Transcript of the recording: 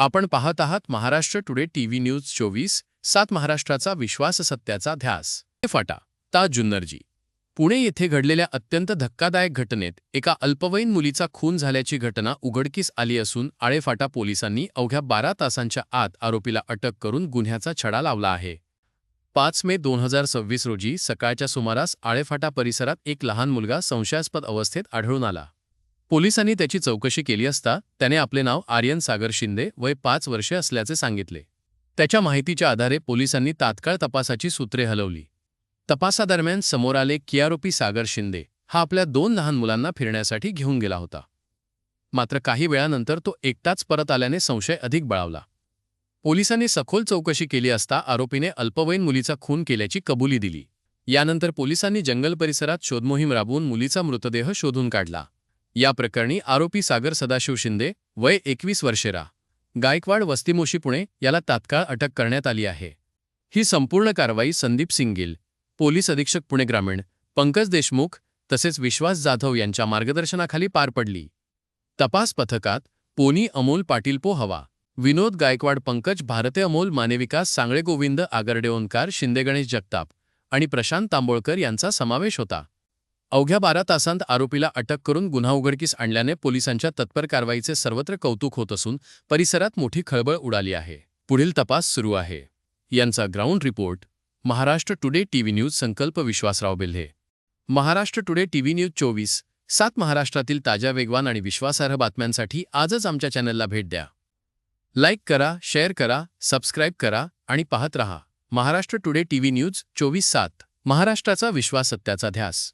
आपण पाहत आहात महाराष्ट्र टुडे टीव्ही न्यूज 24/7 महाराष्ट्राचा विश्वास सत्याचा ध्यास. फाटा ता जुन्नरजी. पुणे येथे घडलेल्या अत्यंत धक्कादायक घटनेत एका अल्पवयीन मुलीचा खून झाल्याची घटना उघडकीस आली असून आळेफाटा पोलिसांनी अवघ्या 12 तासांच्या आत आरोपीला अटक करून गुन्ह्याचा छडा लावला आहे. 5 मे 2026 रोजी सकाळच्या सुमारास आळेफाटा परिसरात एक लहान मुलगा संशयास्पद अवस्थेत आढळून आला. पोलिसांनी त्याची चौकशी केली असता त्याने आपले नाव आर्यन सागर शिंदे, वय 5 वर्षे असल्याचे सांगितले. त्याच्या माहितीच्या आधारे पोलिसांनी तात्काळ तपासाची सूत्रे हलवली. तपासादरम्यान समोर आले की आरोपी सागर शिंदे हा आपल्या 2 लहान मुलांना फिरण्यासाठी घेऊन गेला होता. मात्र काही वेळानंतर तो एकटाच परत आल्याने संशय अधिक बळावला. पोलिसांनी सखोल चौकशी केली असता आरोपीने अल्पवयीन मुलीचा खून केल्याची कबुली दिली. यानंतर पोलिसांनी जंगल परिसरात शोधमोहीम राबवून मुलीचा मृतदेह शोधून काढला. या प्रकरणी आरोपी सागर सदाशिव शिंदे, वय 21 वर्षे, गायकवाड, वस्तीमोशी, पुणे याला तात्काळ अटक करण्यात आली आहे. ही संपूर्ण कारवाई संदीप सिंगील, पोलीस अधीक्षक पुणे ग्रामीण, पंकज देशमुख तसेच विश्वास जाधव यांच्या मार्गदर्शनाखाली पार पडली. तपास पथकात पोनी अमोल पाटील पोहवा, विनोद गायकवाड, पंकज भारते, अमोल माने, विकास सांगळे, गोविंद आगरडे, ओंकार शिंदे, गणेश जगताप आणि प्रशांत तांबोळकर यांचा समावेश होता. अवघ्या 12 तासांत आरोपीला अटक करून गुन्हा उघडकीस आणल्याने पोलिसांच्या तत्पर कारवाईचे सर्वत्र कौतुक होत असून परिसरात मोठी खळबळ उडाली आहे. पुढील तपास सुरू आहे. यांचा ground report. Maharashtra today TV news. Sankalp Vishwasrao Belhe. Maharashtra today TV news 24/7 महाराष्ट्रातील ताज्या, वेगवान आणि विश्वासार्ह बातम्यांसाठी आजच आमच्या चॅनलला भेट द्या. लाईक करा, शेअर करा, सबस्क्राईब करा आणि पाहत रहा महाराष्ट्र टुडे टीव्ही न्यूज 24/7 महाराष्ट्राचा विश्वास सत्याचा ध्यास.